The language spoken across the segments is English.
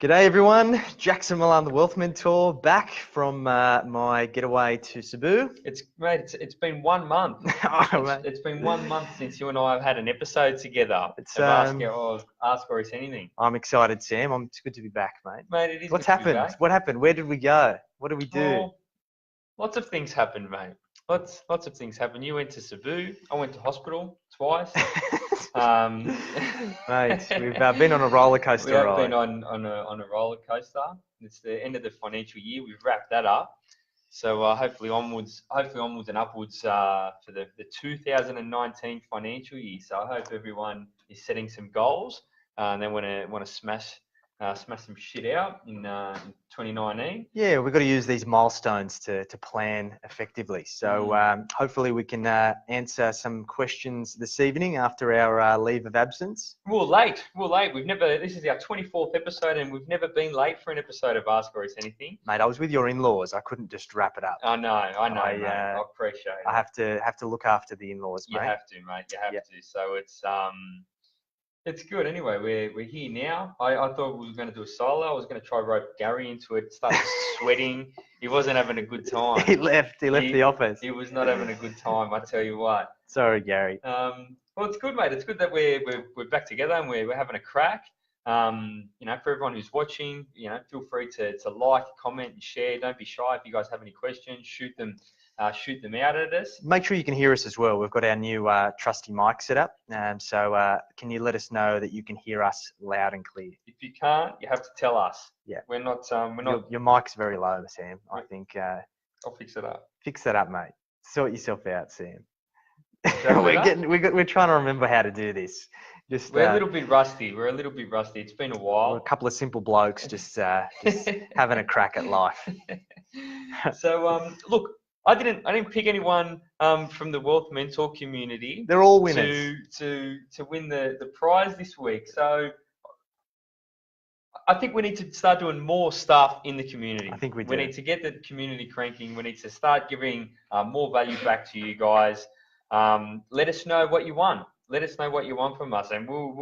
G'day everyone, Jackson Millan, the Wealth Mentor, back from my getaway to Cebu. It's been 1 month. Oh, mate. It's been 1 month since you and I have had an episode together It's, of Ask Aureus Anything. I'm excited, Sam. It's good to be back, mate. Mate, it is What's good to be happened? back. What happened? Where did we go? What did we do? Well, lots of things happened, mate. Lots of things happened. You went to Cebu. I went to hospital twice. Mate, we've been on a roller coaster We have ride. been on a roller coaster. It's the end of the financial year. We've wrapped that up. So hopefully onwards and upwards for the 2019 financial year. So I hope everyone is setting some goals and they want to smash some shit out in 2019. Yeah, we've got to use these milestones to plan effectively. So hopefully we can answer some questions this evening after our leave of absence. We're late. This is our 24th episode and we've never been late for an episode of Ask Aureus Anything. Mate, I was with your in-laws. I couldn't just wrap it up. I know, mate. I appreciate it. I have to look after the in-laws, mate. You have to, mate. You have to. So it's good. Anyway, we're here now. I thought we were going to do a solo. I was going to try rope Gary into it. Started sweating. He wasn't having a good time. He left the office. He was not having a good time. I tell you what. Sorry, Gary. Well, it's good, mate. It's good that we're back together and we're having a crack. For everyone who's watching, feel free to like, comment, and share. Don't be shy. If you guys have any questions, shoot them out at us. Make sure you can hear us as well. We've got our new trusty mic set up. So can you let us know that you can hear us loud and clear? If you can't, you have to tell us. Yeah. We're not. Your mic's very low, Sam. I think. I'll fix it up. Fix that up, mate. Sort yourself out, Sam. We're trying to remember how to do this. We're a little bit rusty. It's been a while. We're a couple of simple blokes just having a crack at life. So look, I didn't pick anyone from the Wealth Mentor community. They're all winners to win the prize this week. So I think we need to start doing more stuff in the community. I think we do. We need to get the community cranking. We need to start giving more value back to you guys. Let us know what you want. Let us know what you want from us, and we'll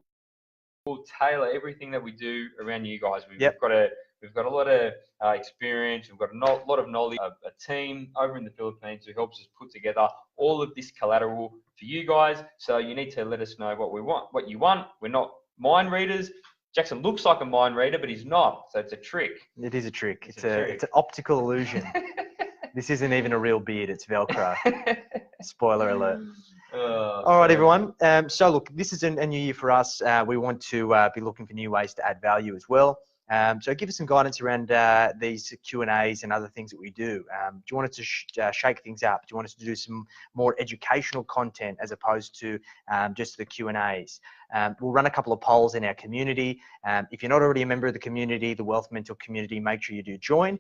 tailor everything that we do around you guys. We've got a lot of experience. We've got a lot of knowledge. A team over in the Philippines who helps us put together all of this collateral for you guys. So you need to let us know what you want. We're not mind readers. Jackson looks like a mind reader, but he's not. So it's a trick. It is a trick. It's an optical illusion. This isn't even a real beard. It's Velcro. Spoiler alert. All right, everyone. So look, this is a new year for us. We want to be looking for new ways to add value as well. So give us some guidance around these Q&As and other things that we do. Do you want us to shake things up? Do you want us to do some more educational content as opposed to just the Q&As? We'll run a couple of polls in our community. If you're not already a member of the community, the Wealth Mentor community, make sure you do join.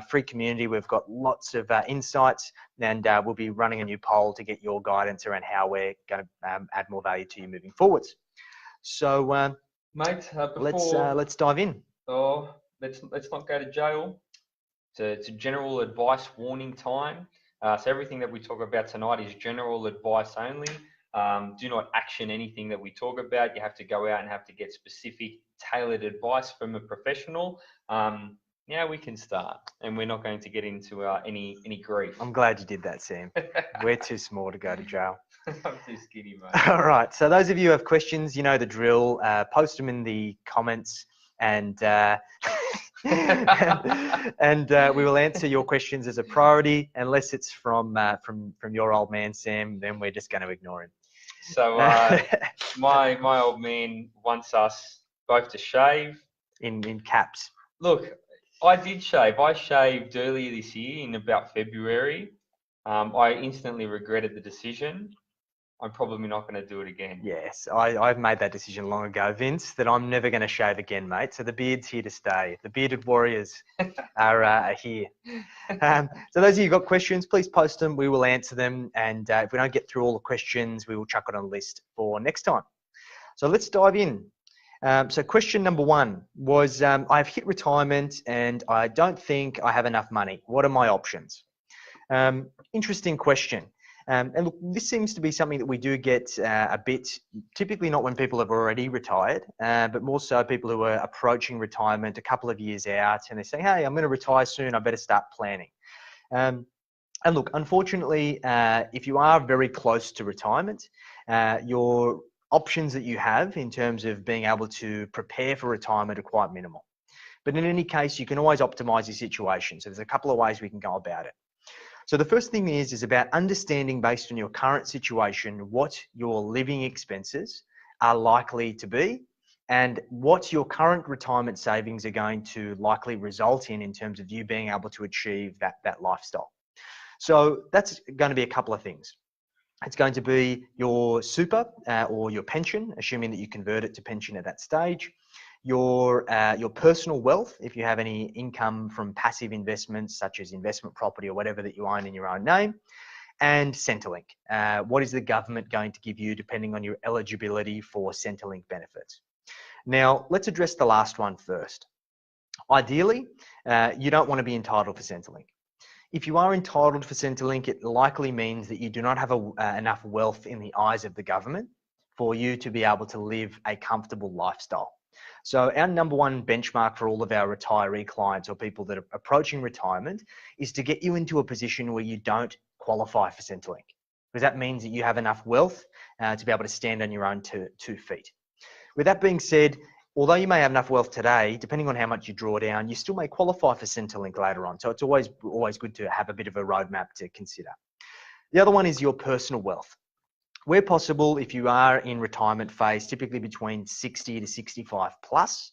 Free community, we've got lots of insights, and we'll be running a new poll to get your guidance around how we're going to add more value to you moving forwards. So, mate, let's dive in. Oh, let's not go to jail. It's a general advice warning time. So everything that we talk about tonight is general advice only. Do not action anything that we talk about. You have to go out and have to get specific, tailored advice from a professional. Now we can start, and we're not going to get into any grief. I'm glad you did that, Sam. We're too small to go to jail. I'm too skinny, mate. All right. So those of you who have questions, you know the drill. Post them in the comments. And we will answer your questions as a priority, unless it's from your old man Sam. Then we're just going to ignore him. So my old man wants us both to shave. In caps. Look, I did shave. I shaved earlier this year in about February. I instantly regretted the decision. I'm probably not going to do it again. Yes, I've made that decision long ago, Vince, that I'm never going to shave again, mate. So the beard's here to stay. The bearded warriors are here. So those of you who've got questions, please post them. We will answer them. And if we don't get through all the questions, we will chuck it on a list for next time. So let's dive in. So question number one was, I've hit retirement and I don't think I have enough money. What are my options? Interesting question. And look, this seems to be something that we do get a bit, typically not when people have already retired, but more so people who are approaching retirement a couple of years out and they say, hey, I'm going to retire soon, I better start planning. And look, unfortunately, if you are very close to retirement, your options that you have in terms of being able to prepare for retirement are quite minimal. But in any case, you can always optimize your situation. So there's a couple of ways we can go about it. So the first thing is about understanding based on your current situation what your living expenses are likely to be and what your current retirement savings are going to likely result in terms of you being able to achieve that lifestyle. So that's going to be a couple of things. It's going to be your super or your pension, assuming that you convert it to pension at that stage. Your personal wealth, if you have any income from passive investments such as investment property or whatever that you own in your own name, and Centrelink. What is the government going to give you depending on your eligibility for Centrelink benefits? Now, let's address the last one first. Ideally, you don't want to be entitled for Centrelink. If you are entitled for Centrelink, it likely means that you do not have enough wealth in the eyes of the government for you to be able to live a comfortable lifestyle. So our number one benchmark for all of our retiree clients or people that are approaching retirement is to get you into a position where you don't qualify for Centrelink, because that means that you have enough wealth to be able to stand on your own two feet. With that being said, although you may have enough wealth today, depending on how much you draw down, you still may qualify for Centrelink later on. So it's always good to have a bit of a roadmap to consider. The other one is your personal wealth. Where possible, if you are in retirement phase, typically between 60 to 65 plus,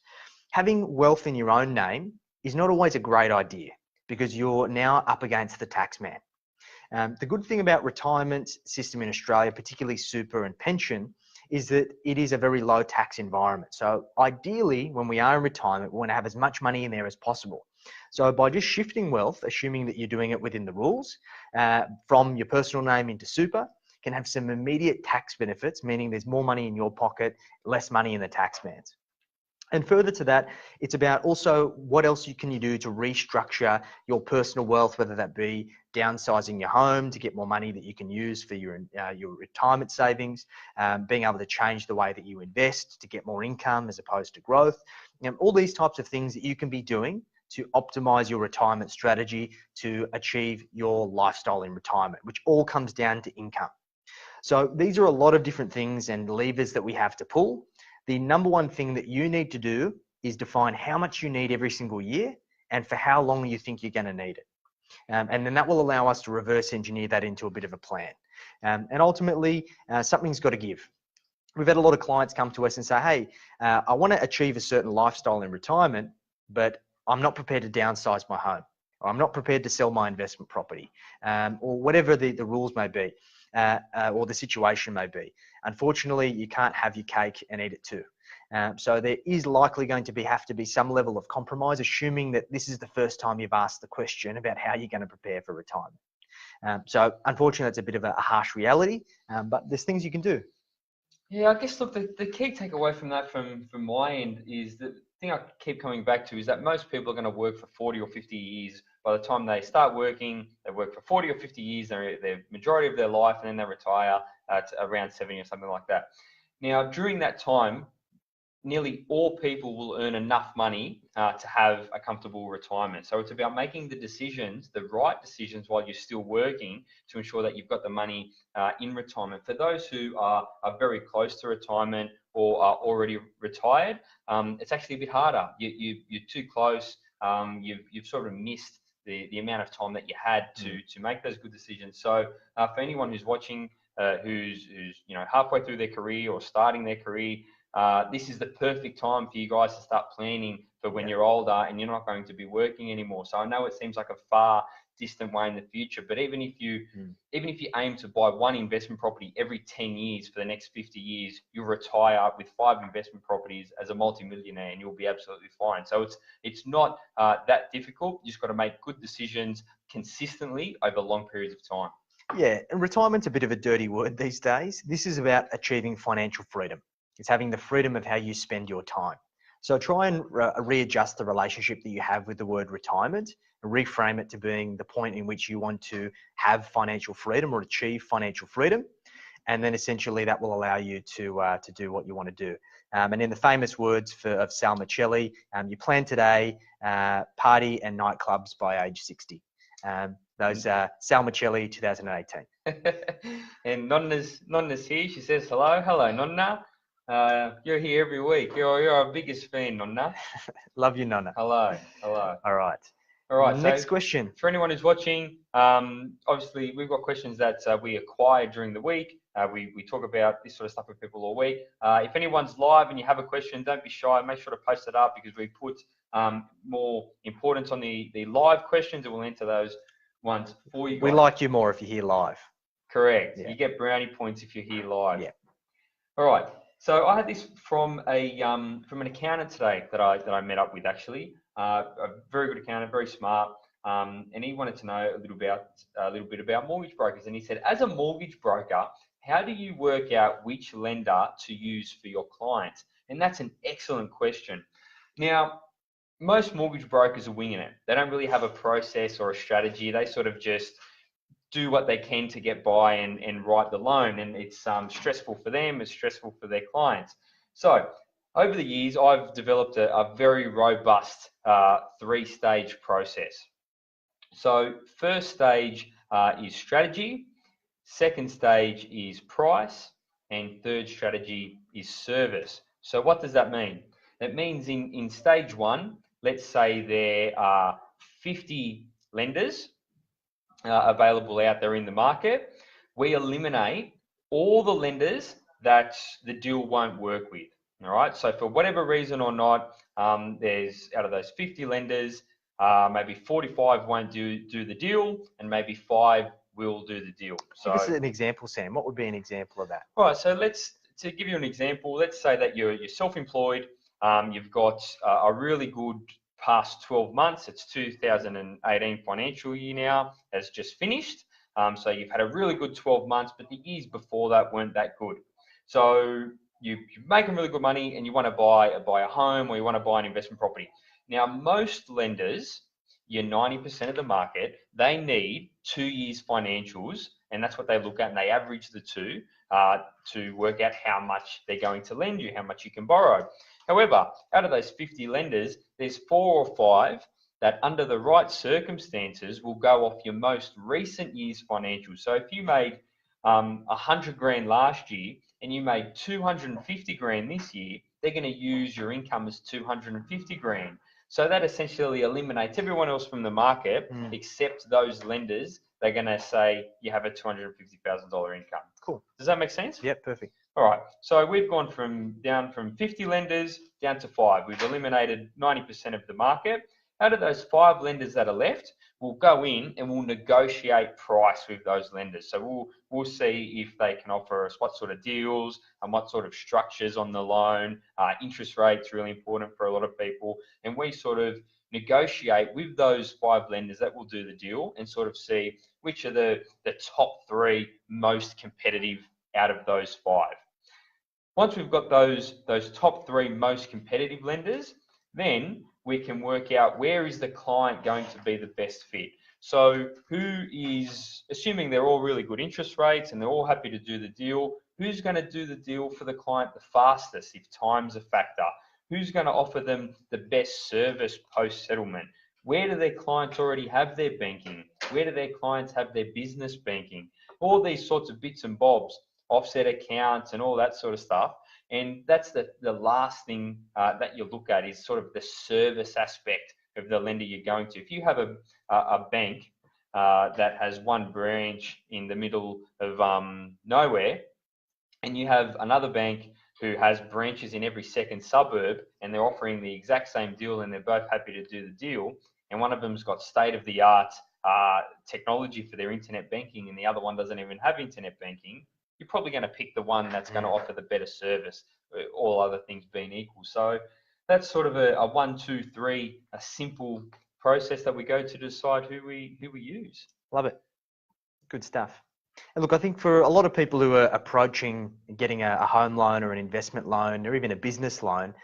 having wealth in your own name is not always a great idea because you're now up against the tax man. The good thing about retirement system in Australia, particularly super and pension, is that it is a very low tax environment. So ideally, when we are in retirement, we want to have as much money in there as possible. So by just shifting wealth, assuming that you're doing it within the rules, from your personal name into super, can have some immediate tax benefits, meaning there's more money in your pocket, less money in the tax man's. And further to that, it's about also what else can you do to restructure your personal wealth, whether that be downsizing your home to get more money that you can use for your retirement savings, being able to change the way that you invest to get more income as opposed to growth. All these types of things that you can be doing to optimize your retirement strategy to achieve your lifestyle in retirement, which all comes down to income. So these are a lot of different things and levers that we have to pull. The number one thing that you need to do is define how much you need every single year and for how long you think you're going to need it. And then that will allow us to reverse engineer that into a bit of a plan. And ultimately, something's got to give. We've had a lot of clients come to us and say, hey, I want to achieve a certain lifestyle in retirement, but I'm not prepared to downsize my home, or I'm not prepared to sell my investment property, or whatever the rules may be. Or the situation may be. Unfortunately, you can't have your cake and eat it too. So there is likely going to have to be some level of compromise, assuming that this is the first time you've asked the question about how you're going to prepare for retirement. So unfortunately, it's a bit of a harsh reality, but there's things you can do. Yeah, I guess, look, the key takeaway from that from my end is the thing I keep coming back to is that most people are going to work for 40 or 50 years. By the time they start working, they work for 40 or 50 years, they're the majority of their life, and then they retire at around 70 or something like that. Now, during that time, nearly all people will earn enough money to have a comfortable retirement. So it's about making the decisions, the right decisions while you're still working to ensure that you've got the money in retirement. For those who are very close to retirement or are already retired, it's actually a bit harder. You're too close. You've sort of missed the amount of time that you had to make those good decisions. So for anyone who's watching, who's halfway through their career or starting their career, this is the perfect time for you guys to start planning for when you're older and you're not going to be working anymore. So I know it seems like a far distant way in the future, but even if you aim to buy one investment property every 10 years for the next 50 years, you'll retire with 5 investment properties as a multimillionaire and you'll be absolutely fine. So it's not that difficult. You just got to make good decisions consistently over long periods of time. Yeah, and retirement's a bit of a dirty word these days. This is about achieving financial freedom. It's having the freedom of how you spend your time. So try and readjust the relationship that you have with the word retirement and reframe it to being the point in which you want to have financial freedom or achieve financial freedom. And then essentially that will allow you to do what you want to do. And in the famous words of Sal Michelli, you plan today, party and nightclubs by age 60. Those Sal Michelli, 2018. And Nonna's here. She says hello. Hello, Nonna. You're here every week. You're our biggest fan, Nonna. Love you, Nonna. Hello. All right. Next question. For anyone who's watching, obviously we've got questions that we acquired during the week. We talk about this sort of stuff with people all week. If anyone's live and you have a question, don't be shy. Make sure to post it up because we put more importance on the live questions, and we'll enter those ones for you guys. We like you more if you're here live. Correct. Yeah. You get brownie points if you're here live. Yeah. All right. So I had this from an accountant today that I met up with actually. A very good accountant, very smart, and he wanted to know a little bit about mortgage brokers. And he said, as a mortgage broker, how do you work out which lender to use for your clients? And that's an excellent question. Now, most mortgage brokers are winging it. They don't really have a process or a strategy. They sort of just do what they can to get by and write the loan, and it's stressful for them, it's stressful for their clients. So over the years, I've developed a very robust 3-stage process. So first stage is strategy, second stage is price, and third strategy is service. So what does that mean? That means in stage 1, let's say there are 50 lenders available out there in the market. We eliminate all the lenders that the deal won't work with. All right. So for whatever reason or not, there's out of those 50 lenders, maybe 45 won't do the deal, and maybe 5 will do the deal. So give us an example, Sam. What would be an example of that? All right. So to give you an example, let's say that you're self-employed. You've got a really good past 12 months. It's 2018 financial year now has just finished. So you've had a really good 12 months, but the years before that weren't that good. So you're making really good money and you want to buy a home or you want to buy an investment property. Now, most lenders, you're 90% of the market, they need 2 years financials, and that's what they look at, and they average the two to work out how much they're going to lend you, how much you can borrow. However, out of those 50 lenders, there's 4 or 5 that under the right circumstances will go off your most recent year's financials. So if you made 100 grand last year and you made 250 grand this year, they're going to use your income as 250 grand. So that essentially eliminates everyone else from the market except those lenders. They're going to say you have a $250,000 income. Cool. Does that make sense? Yep, perfect. All right. So we've gone down from 50 lenders down to 5. We've eliminated 90% of the market. Out of those 5 lenders that are left, we'll go in and we'll negotiate price with those lenders. So we'll see if they can offer us what sort of deals and what sort of structures on the loan. Interest rates really important for a lot of people, and we sort of negotiate with those 5 lenders that will do the deal and sort of see which are the top 3 most competitive out of those 5. Once we've got those top 3 most competitive lenders, then we can work out where is the client going to be the best fit. So who is, assuming they're all really good interest rates and they're all happy to do the deal, who's going to do the deal for the client the fastest if time's a factor? Who's going to offer them the best service post-settlement? Where do their clients already have their banking? Where do their clients have their business banking? All these sorts of bits and bobs, offset accounts and all that sort of stuff. And that's the last thing that you look at is sort of the service aspect of the lender you're going to. If you have a bank that has one branch in the middle of nowhere, and you have another bank who has branches in every second suburb, and they're offering the exact same deal and they're both happy to do the deal, and one of them's got state-of-the-art technology for their internet banking and the other one doesn't even have internet banking, you're probably going to pick the one that's going to offer the better service, all other things being equal. So that's sort of a 1, 2, 3, a simple process that we go to decide who we use. Love it. Good stuff. And look, I think for a lot of people who are approaching getting a home loan or an investment loan or even a business loan,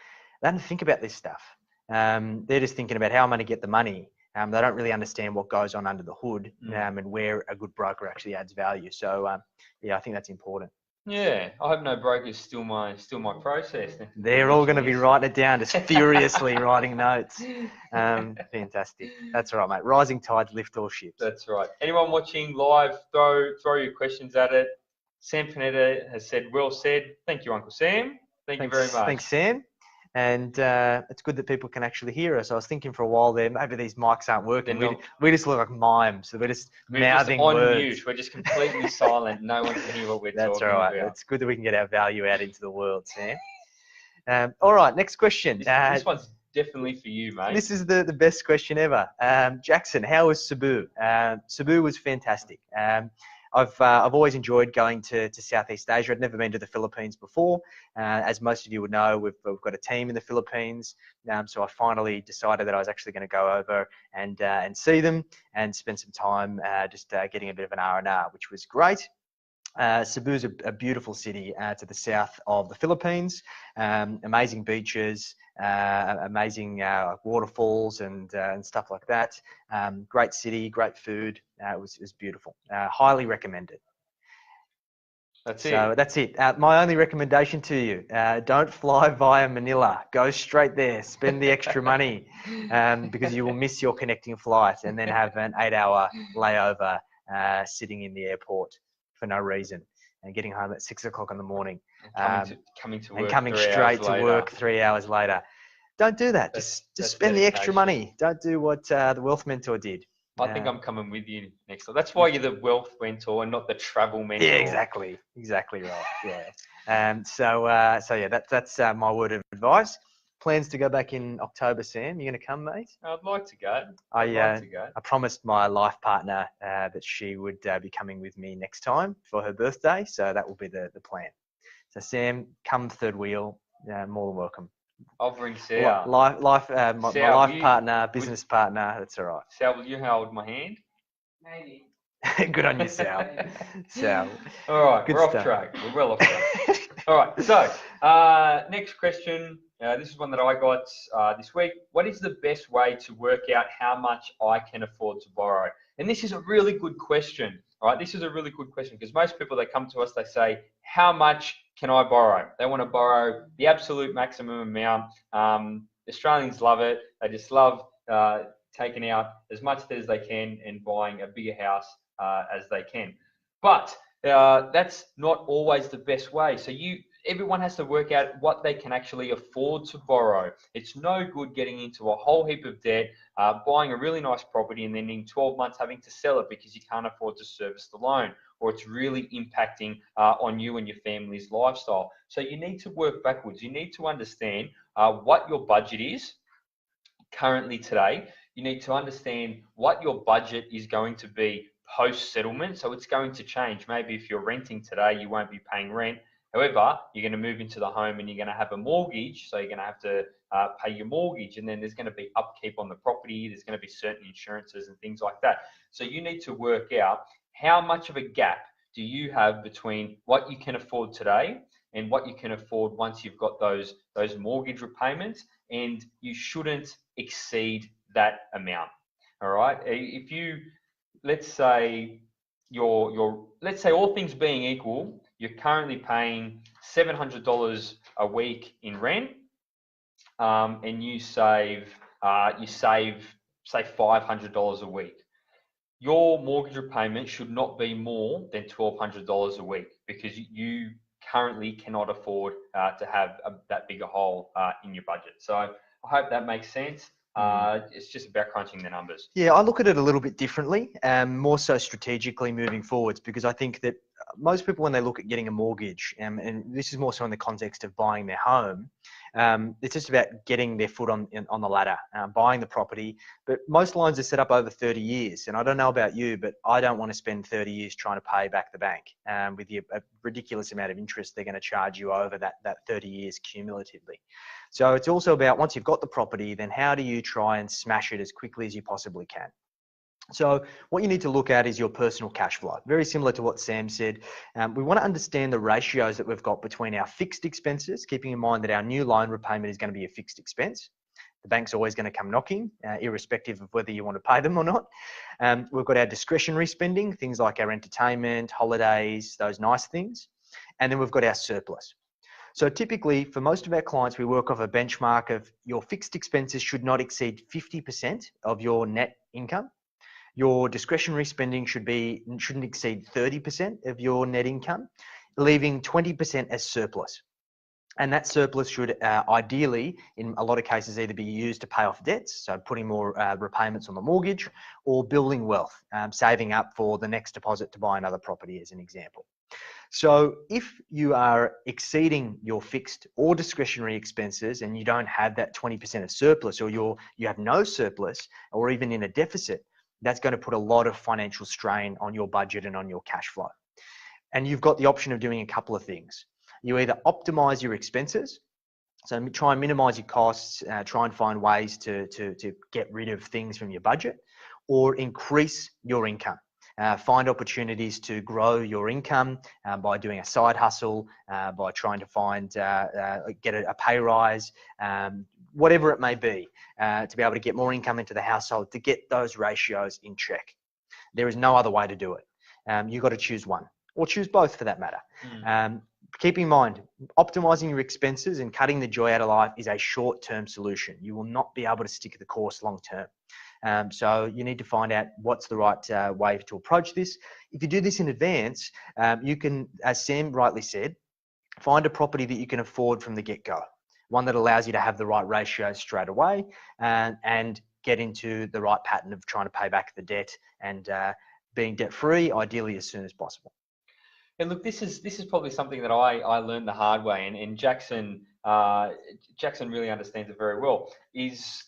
they don't think about this stuff. They're just thinking about how I'm going to get the money. They don't really understand what goes on under the hood and where a good broker actually adds value. So, yeah, I think that's important. Yeah, I hope no broker's still my process. They're all going to be writing it down, just furiously writing notes. Fantastic. That's all right, mate. Rising tides lift all ships. That's right. Anyone watching live, throw your questions at it. Sam Panetta has said, well said. Thank you, Uncle Sam. Thanks you very much. Thanks, Sam. And it's good that people can actually hear us. I was thinking for a while there, maybe these mics aren't working. We just look like mimes. So we're just mouthing just on words. Mute. We're just completely silent. No one can hear what we're talking about. That's right. It's good that we can get our value out into the world, Sam. All right, next question. This one's definitely for you, mate. This is the best question ever. Jackson, how was Cebu? Cebu was fantastic. I've always enjoyed going to Southeast Asia. I'd never been to the Philippines before. As most of you would know, we've got a team in the Philippines. So I finally decided that I was actually going to go over and see them and spend some time just getting a bit of an R&R, which was great. Cebu's a beautiful city to the south of the Philippines. Amazing beaches, amazing waterfalls and stuff like that. Great city, great food. It was beautiful. Highly recommended. That's it. My only recommendation to you, don't fly via Manila. Go straight there. Spend the extra money because you will miss your connecting flight and then have an 8-hour layover sitting in the airport for no reason and getting home at 6 o'clock in the morning. Coming straight to work 3 hours later. Don't do that. Just spend the extra money. Don't do what the Wealth Mentor did. I think I'm coming with you next time. That's why you're the Wealth Mentor and not the Travel Mentor. Yeah, exactly right. Yeah. So yeah, that's my word of advice. Plans to go back in October, Sam. You going to come, mate? I'd like to go. I promised my life partner that she would be coming with me next time for her birthday, so that will be the plan. So Sam, come third wheel. More than welcome. I'll bring Sal. My life partner, business partner. That's all right. Sal, will you hold my hand? Maybe. Good on you, Sal. Sal. All right, we're off track. We're well off track. All right, so next question. This is one that I got this week. What is the best way to work out how much I can afford to borrow? And this is a really good question. All right, this is a really good question because most people that come to us, they say, how much can I borrow? They want to borrow the absolute maximum amount. Australians love it. They just love taking out as much as they can and buying a bigger house as they can. But that's not always the best way. So everyone has to work out what they can actually afford to borrow. It's no good getting into a whole heap of debt, buying a really nice property and then in 12 months having to sell it because you can't afford to service the loan, or it's really impacting on you and your family's lifestyle. So you need to work backwards. You need to understand what your budget is currently today. You need to understand what your budget is going to be post-settlement. So it's going to change. Maybe if you're renting today, you won't be paying rent. However, you're going to move into the home and you're going to have a mortgage. So you're going to have to pay your mortgage, and then there's going to be upkeep on the property. There's going to be certain insurances and things like that. So you need to work out how much of a gap do you have between what you can afford today and what you can afford once you've got those mortgage repayments, and you shouldn't exceed that amount. All right. If you, let's say all things being equal, you're currently paying $700 a week in rent, and you save say $500 a week. Your mortgage repayment should not be more than $1,200 a week because you currently cannot afford to have that bigger hole in your budget. So I hope that makes sense. It's just about crunching the numbers. Yeah, I look at it a little bit differently, more so strategically moving forwards, because I think that most people, when they look at getting a mortgage, and this is more so in the context of buying their home, it's just about getting their foot on the ladder, buying the property. But most loans are set up over 30 years. And I don't know about you, but I don't want to spend 30 years trying to pay back the bank with a ridiculous amount of interest they're going to charge you over that 30 years cumulatively. So it's also about, once you've got the property, then how do you try and smash it as quickly as you possibly can? So what you need to look at is your personal cash flow. Very similar to what Sam said. We want to understand the ratios that we've got between our fixed expenses, keeping in mind that our new loan repayment is going to be a fixed expense. The bank's always going to come knocking, irrespective of whether you want to pay them or not. We've got our discretionary spending, things like our entertainment, holidays, those nice things. And then we've got our surplus. So typically, for most of our clients, we work off a benchmark of your fixed expenses should not exceed 50% of your net income. Your discretionary spending shouldn't exceed 30% of your net income, leaving 20% as surplus. And that surplus should ideally, in a lot of cases, either be used to pay off debts, so putting more repayments on the mortgage, or building wealth, saving up for the next deposit to buy another property, as an example. So if you are exceeding your fixed or discretionary expenses and you don't have that 20% of surplus, or you have no surplus, or even in a deficit, that's going to put a lot of financial strain on your budget and on your cash flow. And you've got the option of doing a couple of things. You either optimize your expenses, so try and minimize your costs, try and find ways to get rid of things from your budget, or increase your income. Find opportunities to grow your income by doing a side hustle, by trying to get a pay rise, whatever it may be, to be able to get more income into the household, to get those ratios in check. There is no other way to do it. You've got to choose one, or choose both for that matter. Keep in mind, optimizing your expenses and cutting the joy out of life is a short-term solution. You will not be able to stick the course long-term. So you need to find out what's the right way to approach this. If you do this in advance, you can, as Sam rightly said, find a property that you can afford from the get-go, one that allows you to have the right ratios straight away, and get into the right pattern of trying to pay back the debt and being debt-free, ideally as soon as possible. And look, this is probably something that I learned the hard way, and Jackson really understands it very well. It's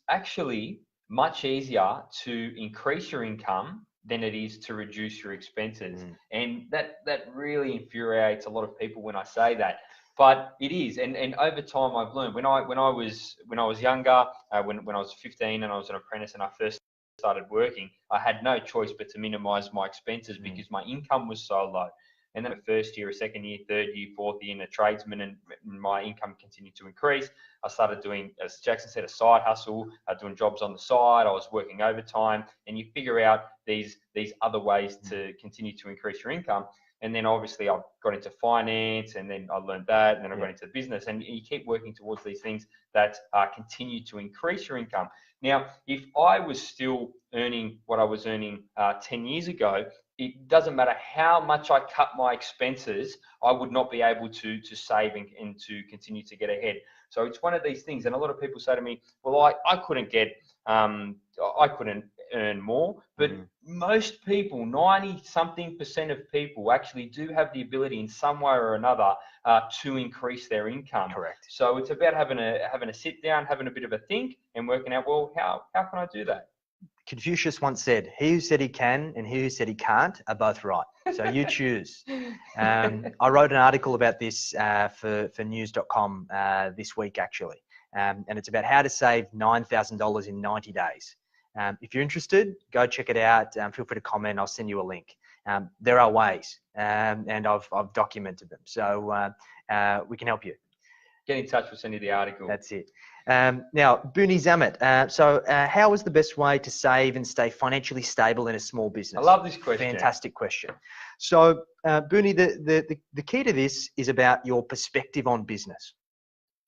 actually much easier to increase your income than it is to reduce your expenses, and that really infuriates a lot of people when I say that. But it is, and over time I've learned. When I was younger, when I was 15 and I was an apprentice and I first started working, I had no choice but to minimize my expenses because my income was so low. And then the first year, second year, third year, fourth year in a tradesman, and my income continued to increase. I started doing, as Jackson said, a side hustle, doing jobs on the side. I was working overtime, and you figure out these other ways to continue to increase your income. And then obviously I got into finance, and then I learned that, and then I got into business, and you keep working towards these things that continue to increase your income. Now, if I was still earning what I was earning 10 years ago, it doesn't matter how much I cut my expenses, I would not be able to save and to continue to get ahead. So it's one of these things, and a lot of people say to me, well, I couldn't earn more, but most people, 90-something% of people actually do have the ability in some way or another to increase their income. Correct. So it's about having a sit down, having a bit of a think, and working out, well, how can I do that? Confucius once said, he who said he can and he who said he can't are both right. So you choose. I wrote an article about this for news.com this week, actually. And it's about how to save $9,000 in 90 days. If you're interested, go check it out. Feel free to comment. I'll send you a link. There are ways, and I've documented them. So we can help you. Get in touch. We'll send you the article. That's it. Now, Booney Zammit. So how is the best way to save and stay financially stable in a small business? I love this question. Fantastic question. So, Booney, the key to this is about your perspective on business.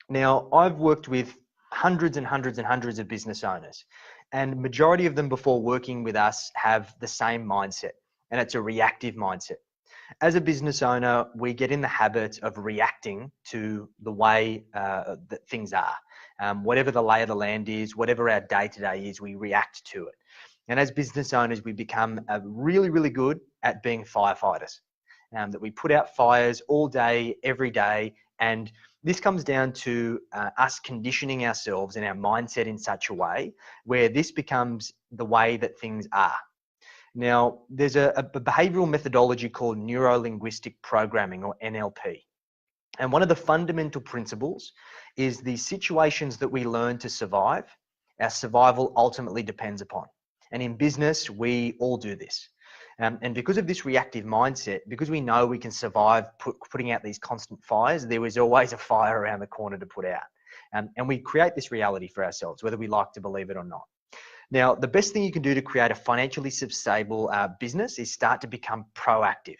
Now, I've worked with hundreds and hundreds and hundreds of business owners, and majority of them before working with us have the same mindset, and it's a reactive mindset. As a business owner, we get in the habit of reacting to the way that things are. Whatever the lay of the land is, whatever our day-to-day is, we react to it. And as business owners, we become really, really good at being firefighters. That we put out fires all day, every day, and this comes down to us conditioning ourselves and our mindset in such a way where this becomes the way that things are. Now, there's a behavioral methodology called neuro-linguistic programming, or NLP. And one of the fundamental principles is the situations that we learn to survive, our survival ultimately depends upon. And in business, we all do this. And because of this reactive mindset, because we know we can survive putting out these constant fires, there is always a fire around the corner to put out. And we create this reality for ourselves, whether we like to believe it or not. Now, the best thing you can do to create a financially stable business is start to become proactive.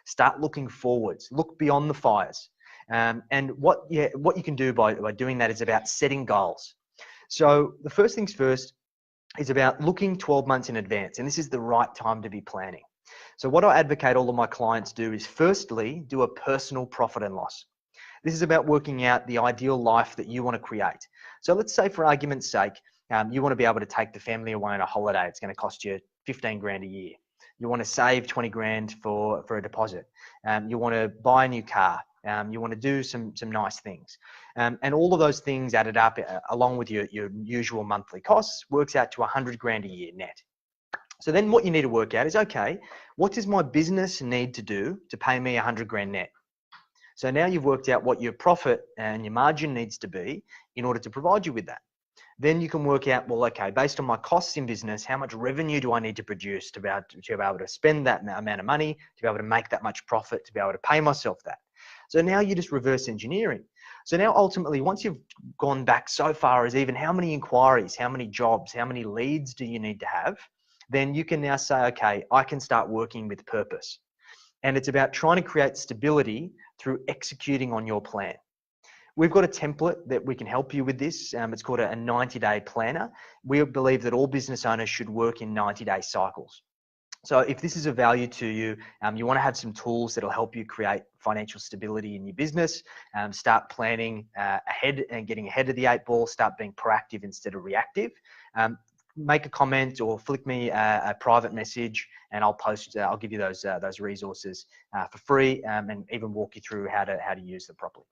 Start looking forwards, look beyond the fires. And what you can do by doing that is about setting goals. So the first things first is about looking 12 months in advance. And this is the right time to be planning. So what I advocate all of my clients do is firstly, do a personal profit and loss. This is about working out the ideal life that you want to create. So let's say, for argument's sake, you want to be able to take the family away on a holiday. It's going to cost you 15 grand a year. You want to save 20 grand for a deposit. You want to buy a new car. You want to do some nice things. And all of those things added up along with your usual monthly costs works out to 100 grand a year net. So then what you need to work out is, okay, what does my business need to do to pay me 100 grand net? So now you've worked out what your profit and your margin needs to be in order to provide you with that. Then you can work out, well, okay, based on my costs in business, how much revenue do I need to produce to be able to spend that amount of money, to be able to make that much profit, to be able to pay myself that. So now you're just reverse engineering. So now ultimately, once you've gone back so far as even how many inquiries, how many jobs, how many leads do you need to have, then you can now say, okay, I can start working with purpose. And it's about trying to create stability through executing on your plan. We've got a template that we can help you with this. It's called a 90-day planner. We believe that all business owners should work in 90-day cycles. So if this is of value to you, you want to have some tools that'll help you create financial stability in your business, start planning ahead and getting ahead of the 8 ball, start being proactive instead of reactive. Make a comment or flick me a private message, and I'll give you those resources for free, and even walk you through how to use them properly.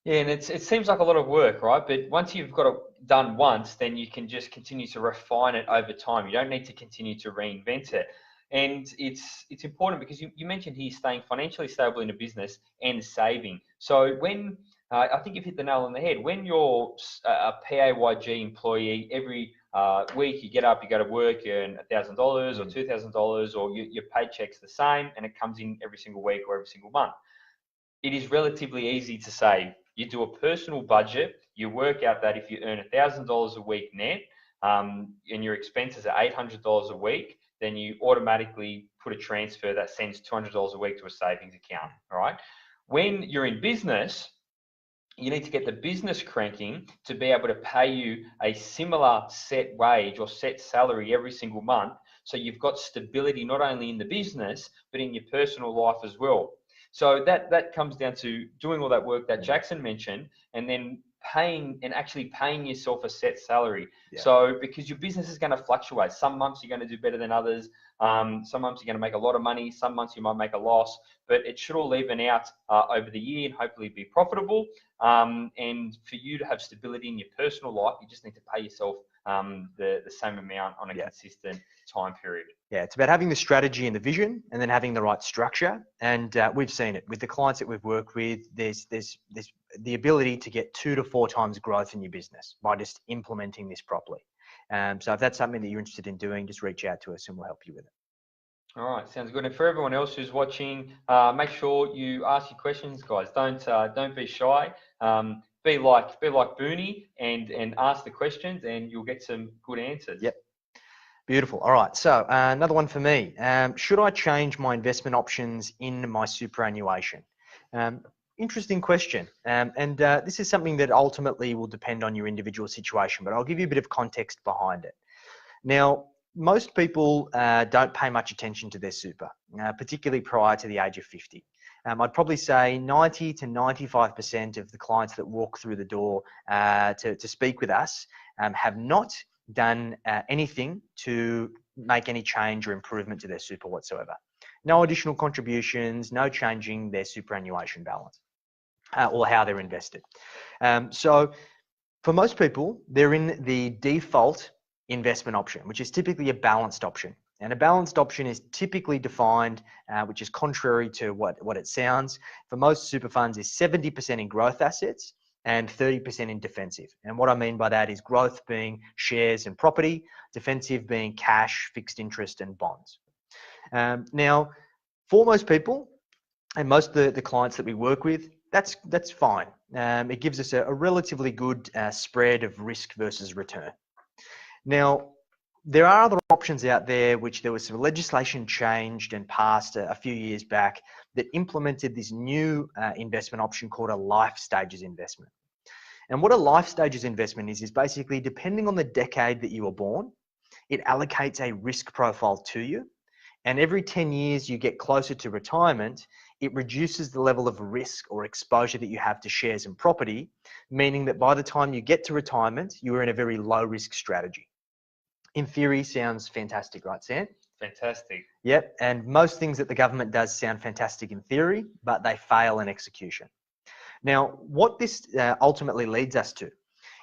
Yeah, and it seems like a lot of work, right? But once you've got it done once, then you can just continue to refine it over time. You don't need to continue to reinvent it. And it's important because you mentioned here staying financially stable in a business and saving. So when I think you've hit the nail on the head. When you're a PAYG employee, every week you get up, you go to work, you earn $1,000 or $2,000, or your paycheck's the same, and it comes in every single week or every single month. It is relatively easy to save. You do a personal budget. You work out that if you earn $1,000 a week net, and your expenses are $800 a week, then you automatically put a transfer that sends $200 a week to a savings account. All right. When you're in business, you need to get the business cranking to be able to pay you a similar set wage or set salary every single month. So you've got stability not only in the business, but in your personal life as well. So that comes down to doing all that work that Jackson mentioned, and then actually paying yourself a set salary. Yeah. So because your business is going to fluctuate. Some months you're going to do better than others. Some months you're going to make a lot of money. Some months you might make a loss, but it should all even out over the year and hopefully be profitable. And for you to have stability in your personal life, you just need to pay yourself the same amount on a consistent time period. Yeah, it's about having the strategy and the vision, and then having the right structure. And we've seen it with the clients that we've worked with. There's the ability to get 2 to 4 times growth in your business by just implementing this properly. So if that's something that you're interested in doing, just reach out to us and we'll help you with it. All right, sounds good. And for everyone else who's watching, make sure you ask your questions, guys. Don't be shy. Be like Booney and ask the questions, and you'll get some good answers. Yep. Beautiful. All right. So another one for me. Should I change my investment options in my superannuation? Interesting question. And this is something that ultimately will depend on your individual situation, but I'll give you a bit of context behind it. Now, most people don't pay much attention to their super, particularly prior to the age of 50. I'd probably say 90 to 95% of the clients that walk through the door to speak with us have not done anything to make any change or improvement to their super whatsoever. No additional contributions, no changing their superannuation balance or how they're invested. So for most people, they're in the default investment option, which is typically a balanced option. And a balanced option is typically defined, which is contrary to what it sounds. For most super funds, is 70% in growth assets and 30% in defensive. And what I mean by that is growth being shares and property, defensive being cash, fixed interest, and bonds. Now, for most people, and most of the clients that we work with, that's fine. It gives us a relatively good spread of risk versus return. Now, there are other options out there, which there was some legislation changed and passed a few years back that implemented this new investment option called a life stages investment. And what a life stages investment is basically, depending on the decade that you were born, it allocates a risk profile to you. And every 10 years you get closer to retirement, it reduces the level of risk or exposure that you have to shares and property, meaning that by the time you get to retirement, you are in a very low risk strategy. In theory, sounds fantastic, right, Sam? Fantastic. Yep, and most things that the government does sound fantastic in theory, but they fail in execution. Now, what this ultimately leads us to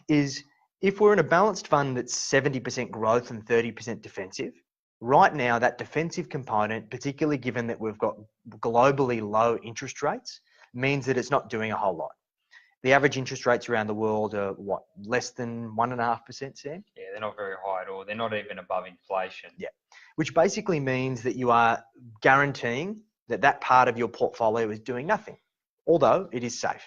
is, if we're in a balanced fund that's 70% growth and 30% defensive, right now that defensive component, particularly given that we've got globally low interest rates, means that it's not doing a whole lot. The average interest rates around the world are what, less than 1.5%, Sam? Yeah, they're not very high at all. They're not even above inflation. Yeah, which basically means that you are guaranteeing that that part of your portfolio is doing nothing, although it is safe.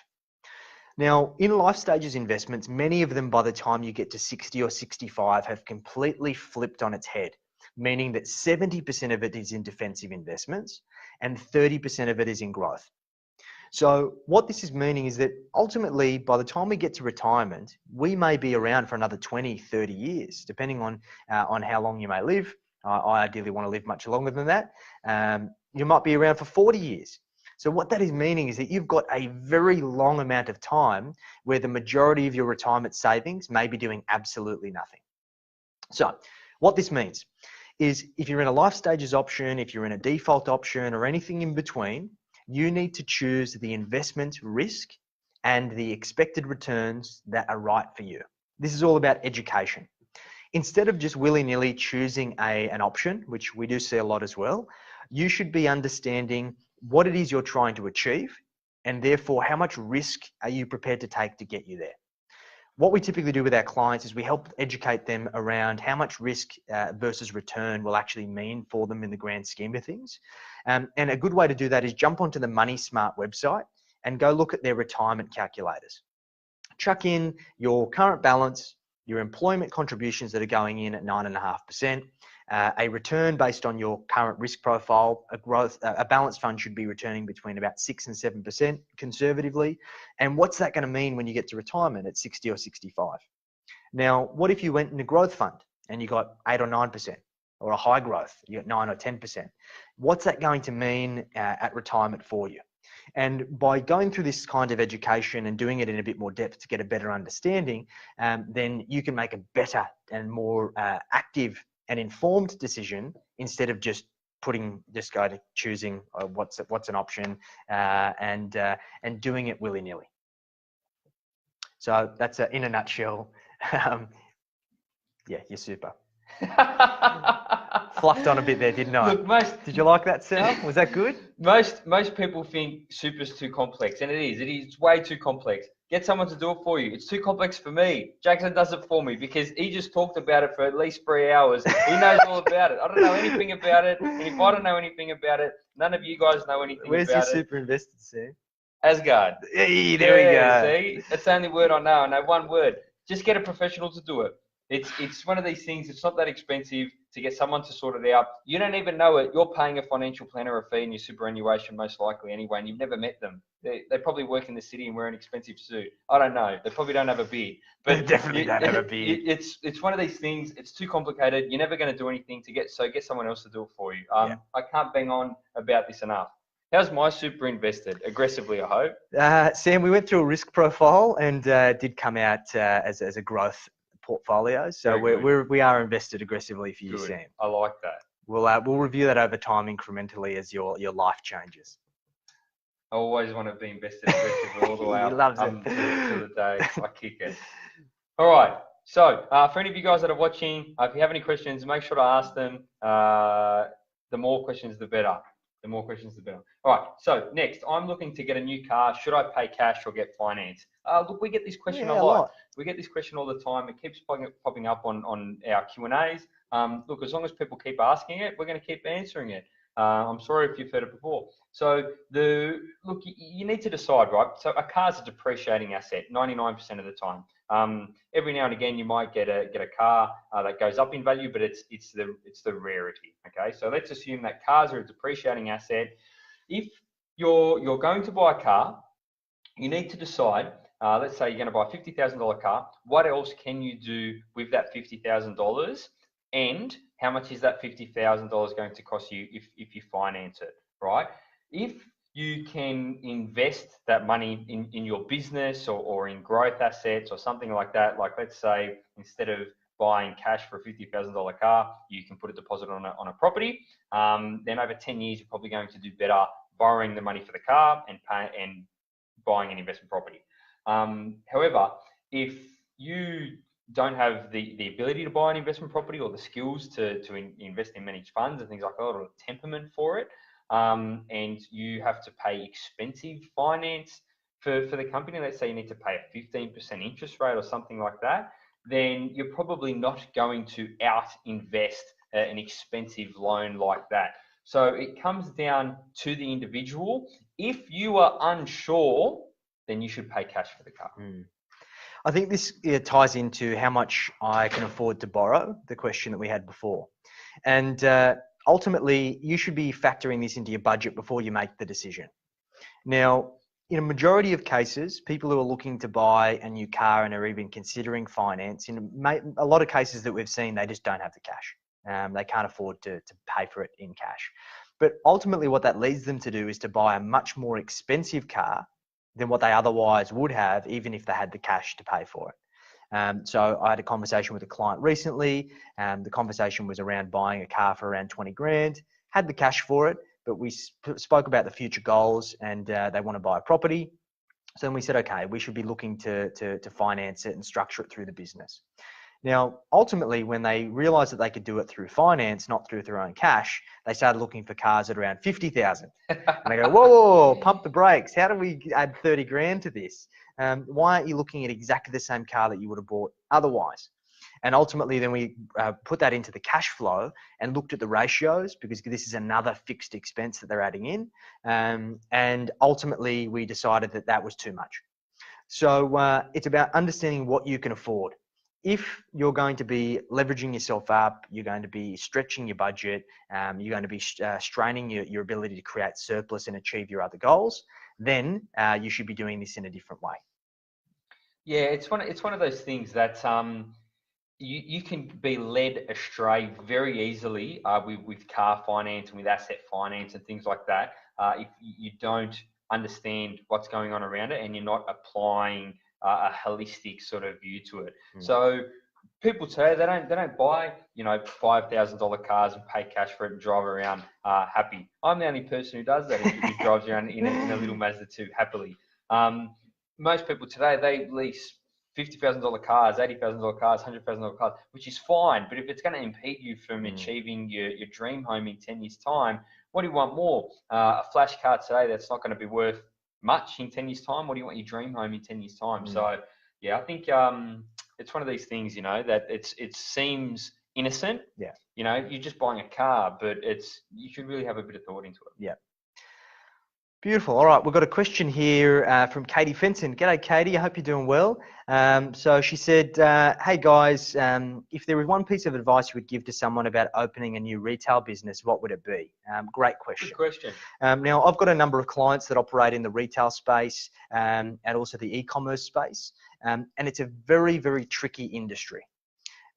Now, in life stages investments, many of them by the time you get to 60 or 65 have completely flipped on its head, meaning that 70% of it is in defensive investments and 30% of it is in growth. So what this is meaning is that ultimately, by the time we get to retirement, we may be around for another 20, 30 years, depending on how long you may live. I ideally want to live much longer than that. You might be around for 40 years. So what that is meaning is that you've got a very long amount of time where the majority of your retirement savings may be doing absolutely nothing. So what this means is, if you're in a life stages option, if you're in a default option, or anything in between, you need to choose the investment risk and the expected returns that are right for you. This is all about education. Instead of just willy-nilly choosing an option, which we do see a lot as well, you should be understanding what it is you're trying to achieve, and therefore how much risk are you prepared to take to get you there. What we typically do with our clients is we help educate them around how much risk versus return will actually mean for them in the grand scheme of things. And a good way to do that is jump onto the Money Smart website and go look at their retirement calculators. Chuck in your current balance, your employment contributions that are going in at 9.5%, a return based on your current risk profile. A balanced fund should be returning between about 6 and 7% conservatively. And what's that going to mean when you get to retirement at 60 or 65? Now, what if you went in a growth fund and you got 8 or 9%, or a high growth, you got 9 or 10%? What's that going to mean at retirement for you? And by going through this kind of education and doing it in a bit more depth to get a better understanding, then you can make a better and more active and informed decision, instead of just choosing what's an option and doing it willy-nilly. So that's in a nutshell. Yeah, you're super. Fluffed on a bit there, didn't I? Look, did you like that, Sal? Was that good? Most people think super's too complex, and it is. It's way too complex. Get someone to do it for you. It's too complex for me. Jackson does it for me because he just talked about it for at least 3 hours. He knows all about it. I don't know anything about it, and if I don't know anything about it, none of you guys know anything Where's about it. Where's your super invested, Sam? Asgard. Hey, there we go. See, that's the only word I know. I know one word. Just get a professional to do it. It's one of these things. It's not that expensive to get someone to sort it out. You don't even know it. You're paying a financial planner a fee in your superannuation most likely anyway, and you've never met them. They probably work in the city and wear an expensive suit. I don't know. They probably don't have a beard. But they definitely don't have a beard. It's one of these things. It's too complicated. You're never going to do anything get someone else to do it for you. I can't bang on about this enough. How's my super invested? Aggressively, I hope. Sam, we went through a risk profile and did come out as a growth portfolio. So we are invested aggressively for you, Sam. I like that. We'll review that over time incrementally as your life changes. I always want to be invested aggressively all the way up. He loves it. To the day I kick it. All right. So for any of you guys that are watching, if you have any questions, make sure to ask them. The more questions, the better. The more questions, the better. All right. So next, I'm looking to get a new car. Should I pay cash or get finance? Look, we get this question Yeah, a lot. We get this question all the time. It keeps popping up on our Q&As. Look, as long as people keep asking it, we're going to keep answering it. I'm sorry if you've heard it before. So look, you need to decide, right? So a car's a depreciating asset 99% of the time. Every now and again, you might get a car that goes up in value, but it's the rarity. Okay, so let's assume that cars are a depreciating asset. If you're going to buy a car, you need to decide. Let's say you're going to buy a $50,000 car. What else can you do with that $50,000? And how much is that $50,000 going to cost you if you finance it, right? If you can invest that money in your business or in growth assets or something like that, like let's say instead of buying cash for a $50,000 car, you can put a deposit on a property. Then over 10 years, you're probably going to do better borrowing the money for the car and buying an investment property. However, if you don't have the ability to buy an investment property or the skills to invest in managed funds and things like that, or the temperament for it, and you have to pay expensive finance for the company, let's say you need to pay a 15% interest rate or something like that, then you're probably not going to out invest an expensive loan like that. So it comes down to the individual. If you are unsure, then you should pay cash for the car. I think this ties into how much I can afford to borrow, the question that we had before. And ultimately, you should be factoring this into your budget before you make the decision. Now, in a majority of cases, people who are looking to buy a new car and are even considering finance, in a lot of cases that we've seen, they just don't have the cash. They can't afford to pay for it in cash. But ultimately, what that leads them to do is to buy a much more expensive car than what they otherwise would have, even if they had the cash to pay for it. So I had a conversation with a client recently. The conversation was around buying a car for around 20 grand, had the cash for it, but we spoke about the future goals and they want to buy a property. So then we said, okay, we should be looking to finance it and structure it through the business. Now, ultimately, when they realized that they could do it through finance, not through their own cash, they started looking for cars at around 50,000. And they go, whoa, pump the brakes. How do we add 30 grand to this? Why aren't you looking at exactly the same car that you would have bought otherwise? And ultimately, then we put that into the cash flow and looked at the ratios, because this is another fixed expense that they're adding in. And ultimately, we decided that that was too much. So it's about understanding what you can afford. If you're going to be leveraging yourself up, you're going to be stretching your budget, you're going to be straining your ability to create surplus and achieve your other goals, then you should be doing this in a different way. Yeah, it's one of those things that you can be led astray very easily with car finance and with asset finance and things like that if you don't understand what's going on around it and you're not applying a holistic sort of view to it. So people today, they don't buy $5,000 cars and pay cash for it and drive around happy. I'm the only person who does that, who drives around in a little Mazda 2 happily. Most people today, they lease $50,000 cars, $80,000 cars, $100,000 cars, which is fine. But if it's going to impede you from achieving your dream home in 10 years' time, what do you want more? A flash car today that's not going to be worth much in 10 years' time? What do you want your dream home in 10 years' time? So, yeah, I think it's one of these things, that it seems innocent. Yeah. You're just buying a car, but you should really have a bit of thought into it. Yeah. Beautiful. All right, we've got a question here from Katie Fenton. G'day, Katie. I hope you're doing well. So she said, hey guys, if there was one piece of advice you would give to someone about opening a new retail business, what would it be? Great question. Good question. Now, I've got a number of clients that operate in the retail space and also the e-commerce space, and it's a very, very tricky industry.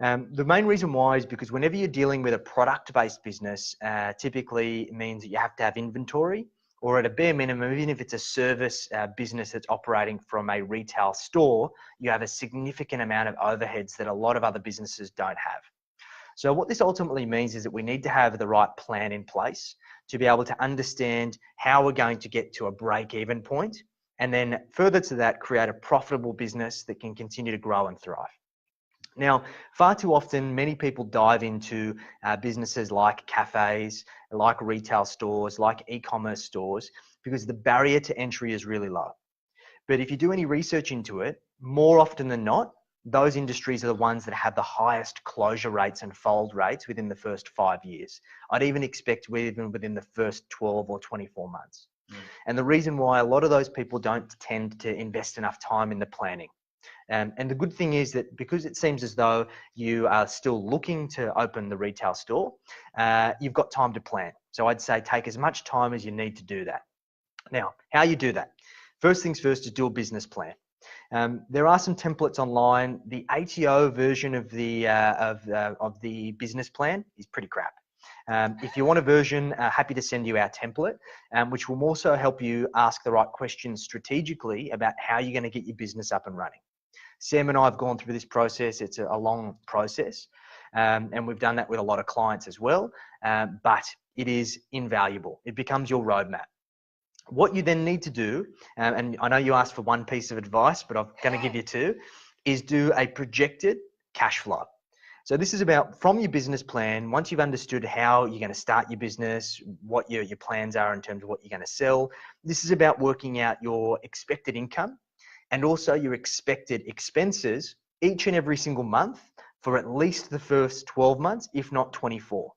The main reason why is because whenever you're dealing with a product-based business, typically it means that you have to have inventory, or at a bare minimum, even if it's a service business that's operating from a retail store, you have a significant amount of overheads that a lot of other businesses don't have. So what this ultimately means is that we need to have the right plan in place to be able to understand how we're going to get to a break-even point, and then further to that, create a profitable business that can continue to grow and thrive. Now, far too often, many people dive into businesses like cafes, like retail stores, like e-commerce stores, because the barrier to entry is really low. But if you do any research into it, more often than not, those industries are the ones that have the highest closure rates and fold rates within the first 5 years. I'd even expect even within the first 12 or 24 months. And the reason why a lot of those people don't tend to invest enough time in the planning. And the good thing is that because it seems as though you are still looking to open the retail store, you've got time to plan. So I'd say take as much time as you need to do that. Now, how you do that? First things first is do a business plan. There are some templates online. The ATO version of the business plan is pretty crap. If you want a version, happy to send you our template, which will also help you ask the right questions strategically about how you're going to get your business up and running. Sam and I have gone through this process. It's a long process, and we've done that with a lot of clients as well, but it is invaluable. It becomes your roadmap. What you then need to do, and I know you asked for one piece of advice, but I'm going to give you two, is do a projected cash flow. So this is about, from your business plan, once you've understood how you're going to start your business, what your plans are in terms of what you're going to sell, this is about working out your expected income and also your expected expenses each and every single month for at least the first 12 months, if not 24.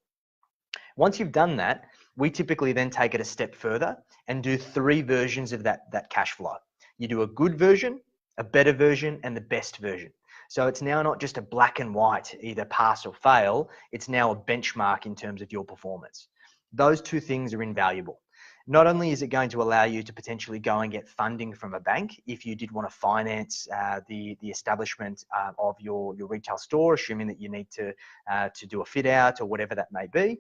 Once you've done that, we typically then take it a step further and do 3 versions of that cash flow. You do a good version, a better version, and the best version. So it's now not just a black and white, either pass or fail. It's now a benchmark in terms of your performance. Those 2 things are invaluable. Not only is it going to allow you to potentially go and get funding from a bank if you did want to finance the establishment of your retail store, assuming that you need to do a fit out or whatever that may be.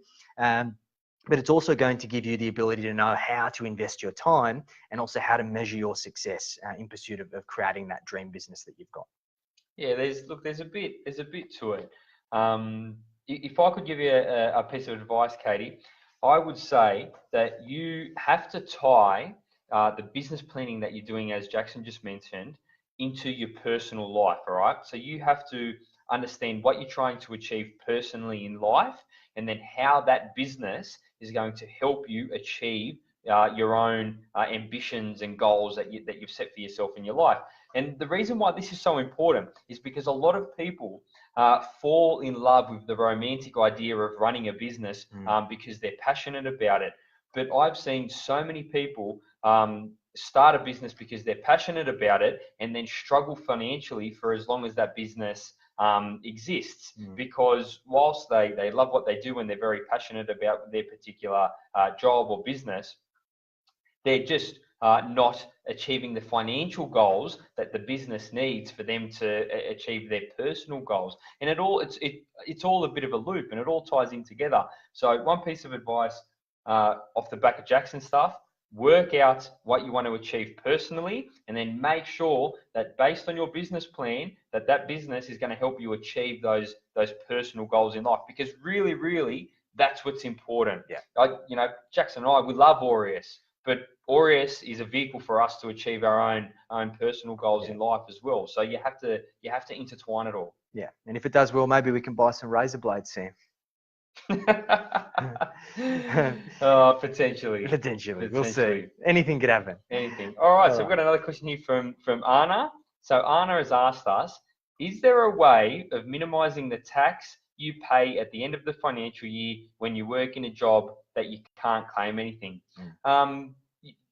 But it's also going to give you the ability to know how to invest your time and also how to measure your success in pursuit of creating that dream business that you've got. Yeah, there's a bit to it. If I could give you a piece of advice, Katie, I would say that you have to tie the business planning that you're doing, as Jackson just mentioned, into your personal life, all right? So you have to understand what you're trying to achieve personally in life, and then how that business is going to help you achieve your own ambitions and goals that you've set for yourself in your life. And the reason why this is so important is because a lot of people fall in love with the romantic idea of running a business because they're passionate about it. But I've seen so many people start a business because they're passionate about it and then struggle financially for as long as that business exists, because whilst they love what they do and they're very passionate about their particular job or business, they're just not achieving the financial goals that the business needs for them to achieve their personal goals. And it's all a bit of a loop, and it all ties in together. So one piece of advice off the back of Jackson stuff: work out what you want to achieve personally, and then make sure that based on your business plan, that business is going to help you achieve those personal goals in life. Because really, that's what's important. Yeah. Jackson and I, we love Aureus, but Aureus is a vehicle for us to achieve our own personal goals in life as well. So you have to intertwine it all. Yeah, and if it does well, maybe we can buy some razor blades, Sam. Potentially. We'll see. Anything could happen. Anything. All right. So we've got another question here from Anna. So Anna has asked us: is there a way of minimizing the tax you pay at the end of the financial year when you work in a job that you can't claim anything?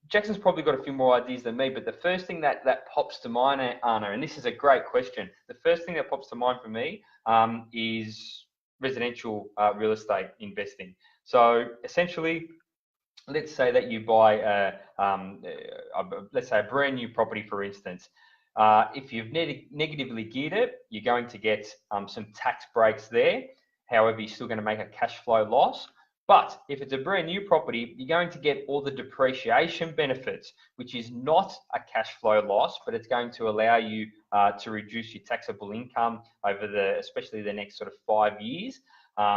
Jackson's probably got a few more ideas than me, but the first thing that pops to mind, Anna, and this is a great question, the first thing that pops to mind for me is residential real estate investing. So essentially, let's say that you buy let's say a brand new property, for instance. If you've negatively geared it, you're going to get some tax breaks there. However, you're still going to make a cash flow loss. But if it's a brand new property, you're going to get all the depreciation benefits, which is not a cash flow loss, but it's going to allow you to reduce your taxable income over especially the next sort of 5 years,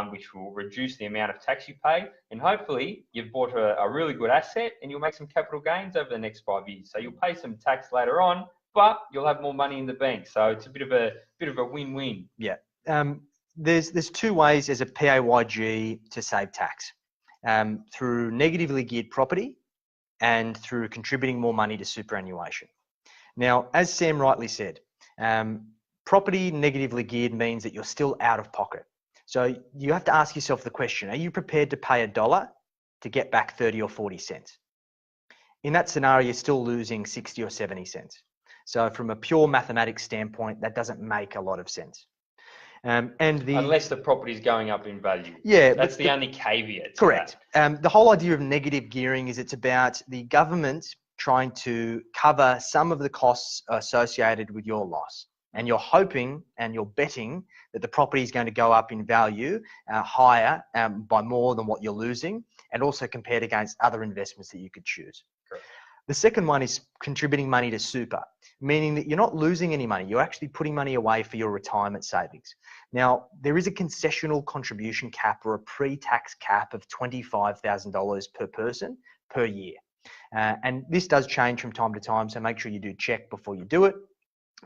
which will reduce the amount of tax you pay. And hopefully you've bought a really good asset and you'll make some capital gains over the next 5 years. So you'll pay some tax later on, but you'll have more money in the bank. So it's a bit of a win-win. Yeah. There's 2 ways as a PAYG to save tax, through negatively geared property and through contributing more money to superannuation. Now, as Sam rightly said, property negatively geared means that you're still out of pocket. So you have to ask yourself the question, are you prepared to pay $1 to get back 30 or 40 cents? In that scenario, you're still losing 60 or 70 cents. So from a pure mathematics standpoint, that doesn't make a lot of sense. Unless the property is going up in value. Yeah. That's the only caveat. Correct. The whole idea of negative gearing is it's about the government trying to cover some of the costs associated with your loss. And you're hoping and you're betting that the property is going to go up in value higher by more than what you're losing, and also compared against other investments that you could choose. Correct. The second one is contributing money to super, meaning that you're not losing any money. You're actually putting money away for your retirement savings. Now, there is a concessional contribution cap or a pre-tax cap of $25,000 per person per year. And this does change from time to time, so make sure you do check before you do it.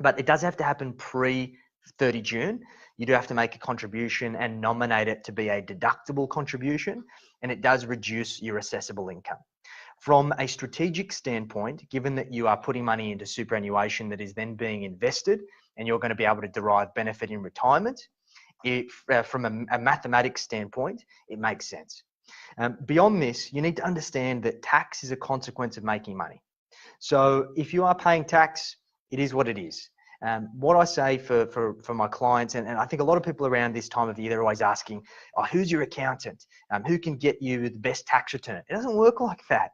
But it does have to happen pre-30 June. You do have to make a contribution and nominate it to be a deductible contribution, and it does reduce your assessable income. From a strategic standpoint, given that you are putting money into superannuation that is then being invested and you're going to be able to derive benefit in retirement, from a mathematics standpoint, it makes sense. Beyond this, you need to understand that tax is a consequence of making money. So if you are paying tax, it is what it is. What I say for my clients, and I think a lot of people around this time of year, they're always asking, oh, who's your accountant? Who can get you the best tax return? It doesn't work like that.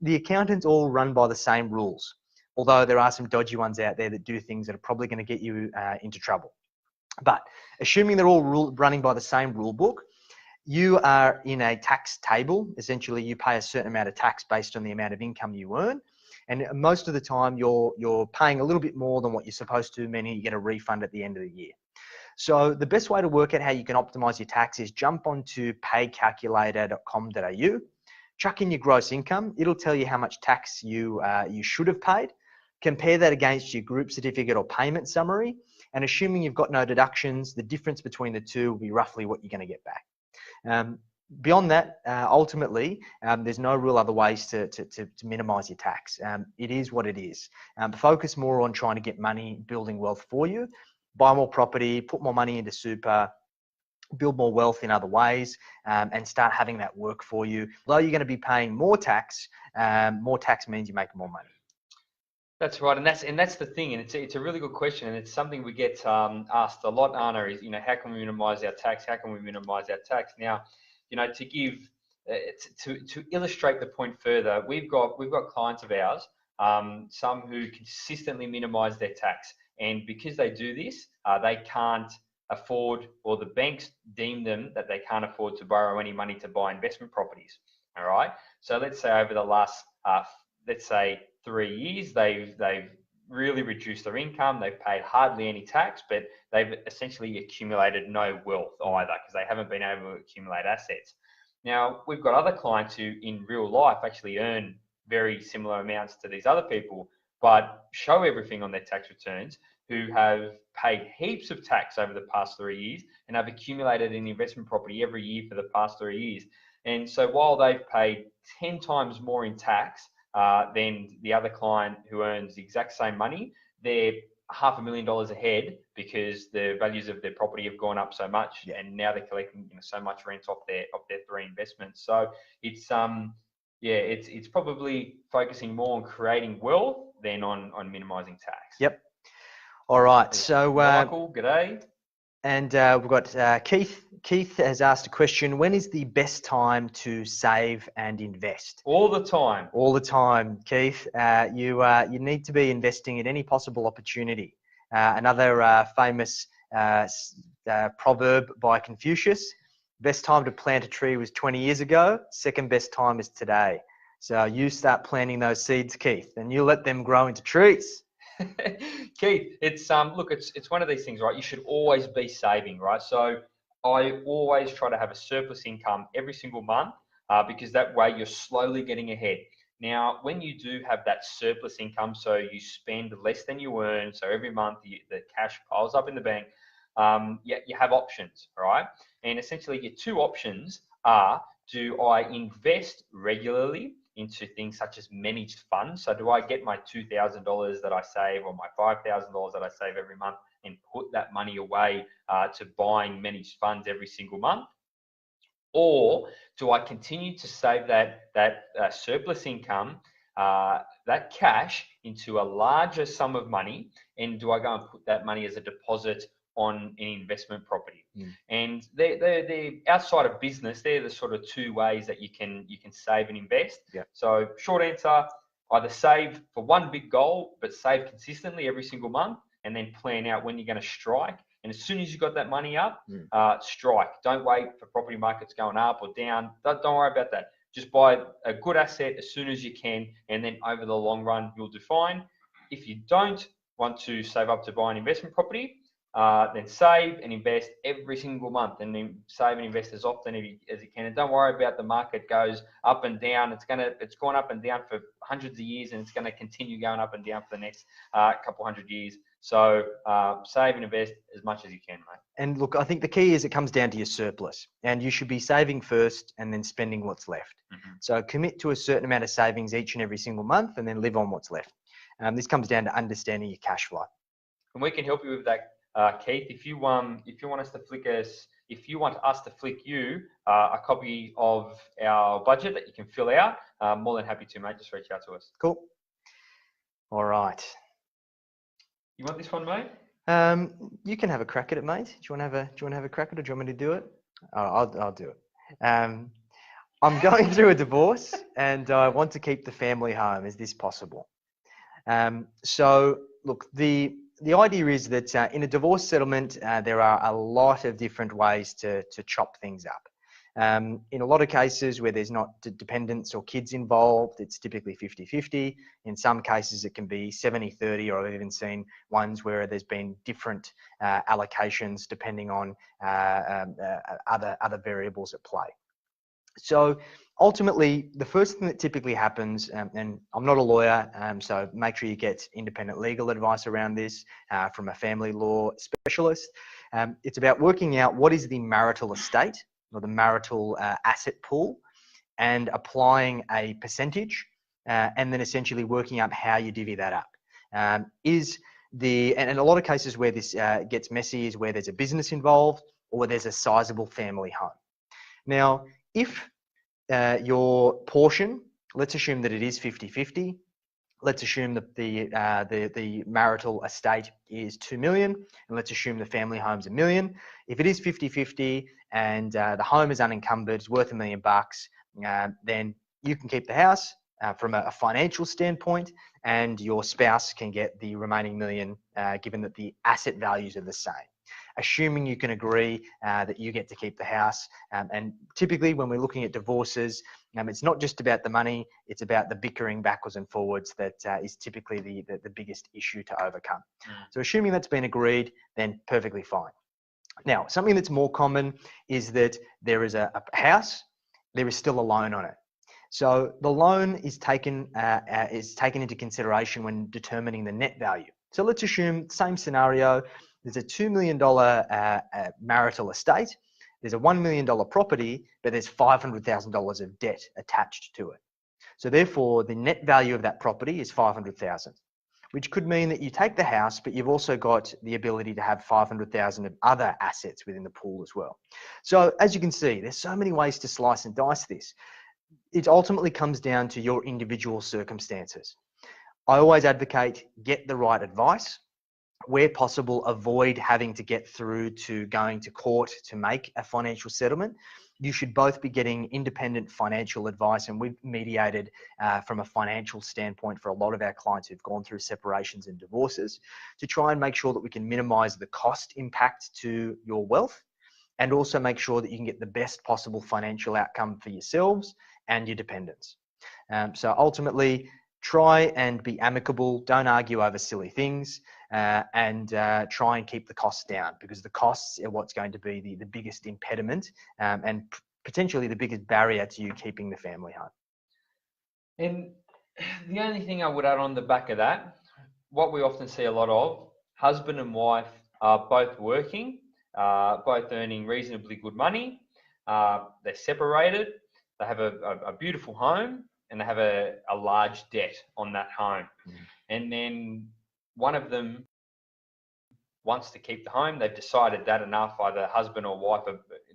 The accountants all run by the same rules, although there are some dodgy ones out there that do things that are probably going to get you into trouble. But assuming they're all running by the same rule book, you are in a tax table. Essentially, you pay a certain amount of tax based on the amount of income you earn. And most of the time, you're paying a little bit more than what you're supposed to, meaning you get a refund at the end of the year. So the best way to work out how you can optimize your tax is jump onto paycalculator.com.au, chuck in your gross income. It'll tell you how much tax you should have paid. Compare that against your group certificate or payment summary. And assuming you've got no deductions, the difference between the two will be roughly what you're going to get back. Beyond that, ultimately, there's no real other ways to minimize your tax. It is what it is. Focus more on trying to get money, building wealth for you. Buy more property, put more money into super, build more wealth in other ways, and start having that work for you. Although you're going to be paying more tax means you make more money. That's right, and that's the thing, and it's a really good question, and it's something we get asked a lot, Anna, is, how can we minimize our tax? How can we minimize our tax? Now, to give to illustrate the point further, we've got clients of ours, some who consistently minimize their tax, and because they do this, they can't afford, or the banks deem them that they can't afford to borrow any money to buy investment properties. All right, so let's say over the last 3 years, they've really reduced their income. They've paid hardly any tax, but they've essentially accumulated no wealth either because they haven't been able to accumulate assets. Now, we've got other clients who in real life actually earn very similar amounts to these other people, but show everything on their tax returns, who have paid heaps of tax over the past 3 years and have accumulated an investment property every year for the past 3 years. And so while they've paid 10 times more in tax, than the other client who earns the exact same money, they're $500,000 ahead because the values of their property have gone up so much, and now they're collecting so much rent off their 3 investments. So it's it's probably focusing more on creating wealth than on minimizing tax. Yep. All right. So Michael, g'day. And we've got Keith. Keith has asked a question: when is the best time to save and invest? All the time. All the time, Keith. You need to be investing in any possible opportunity. Another famous proverb by Confucius: best time to plant a tree was 20 years ago. Second best time is today. So you start planting those seeds, Keith, and you let them grow into trees. Keith, it's it's one of these things, right? You should always be saving, right? So I always try to have a surplus income every single month because that way you're slowly getting ahead. Now, when you do have that surplus income, so you spend less than you earn, so every month the cash piles up in the bank, you have options, right? And essentially your two options are, do I invest regularly into things such as managed funds. So do I get my $2,000 that I save or my $5,000 that I save every month and put that money away to buying managed funds every single month? Or do I continue to save that surplus income, that cash, into a larger sum of money, and do I go and put that money as a deposit on an investment property? And they're outside of business. They're the sort of two ways that you can save and invest. So short answer: either save for one big goal, but save consistently every single month, and then plan out when you're going to strike. And as soon as you got that money up, strike. Don't wait for property markets going up or down. Don't worry about that. Just buy a good asset as soon as you can, and then over the long run, you'll do fine. If you don't want to save up to buy an investment property, then save and invest every single month, and then save and invest as often as you can. And don't worry about the market goes up and down. It's gone up and down for hundreds of years, and it's going to continue going up and down for the next couple hundred years. So save and invest as much as you can, mate. And look, I think the key is it comes down to your surplus, and you should be saving first and then spending what's left. So commit to a certain amount of savings each and every single month, and then live on what's left. This comes down to understanding your cash flow. And we can help you with that. Keith, if you want us to flick you a copy of our budget that you can fill out, more than happy to, mate. Just reach out to us. Cool. All right. You want this one, mate? You can have a crack at it, mate. Do you want to have a crack at it? Do you want me to do it? I'll do it. I'm going through a divorce, and I want to keep the family home. Is this possible? So look, the idea is that in a divorce settlement, there are a lot of different ways to chop things up. In a lot of cases where there's not dependents or kids involved, it's typically 50-50. In some cases, it can be 70-30, or I've even seen ones where there's been different allocations depending on other variables at play. So ultimately, the first thing that typically happens, and I'm not a lawyer, so make sure you get independent legal advice around this from a family law specialist. It's about working out what is the marital estate or the marital asset pool, and applying a percentage, and then essentially working out how you divvy that up. And in a lot of cases where this gets messy is where there's a business involved or there's a sizable family home. Now, if your portion, let's assume that it is 50-50. Let's assume that the marital estate is 2 million, and let's assume the family home's $1 million. If it is 50-50 and the home is unencumbered, it's worth $1 million, then you can keep the house from a financial standpoint, and your spouse can get the remaining $1 million, given that the asset values are the same. Assuming you can agree that you get to keep the house. And typically when we're looking at divorces, it's not just about the money, it's about the bickering backwards and forwards that is typically the biggest issue to overcome. So assuming that's been agreed, then perfectly fine. Now, something that's more common is that there is a house, there is still a loan on it. So the loan is taken into consideration when determining the net value. So let's assume, same scenario, there's a $2 million marital estate, there's a $1 million property, but there's $500,000 of debt attached to it. So therefore, the net value of that property is $500,000, which could mean that you take the house, but you've also got the ability to have $500,000 of other assets within the pool as well. So as you can see, there's so many ways to slice and dice this. It ultimately comes down to your individual circumstances. I always advocate get the right advice. Where possible, avoid having to get through to going to court to make a financial settlement. You should both be getting independent financial advice, and we've mediated from a financial standpoint for a lot of our clients who've gone through separations and divorces to try and make sure that we can minimize the cost impact to your wealth, and also make sure that you can get the best possible financial outcome for yourselves and your dependents. So ultimately, try and be amicable, don't argue over silly things, and try and keep the costs down, because the costs are what's going to be the biggest impediment and potentially the biggest barrier to you keeping the family home. And the only thing I would add on the back of that, what we often see a lot of, husband and wife are both working, both earning reasonably good money, they're separated, they have a beautiful home, and they have a large debt on that home. And then one of them wants to keep the home. They've decided that enough, either husband or wife,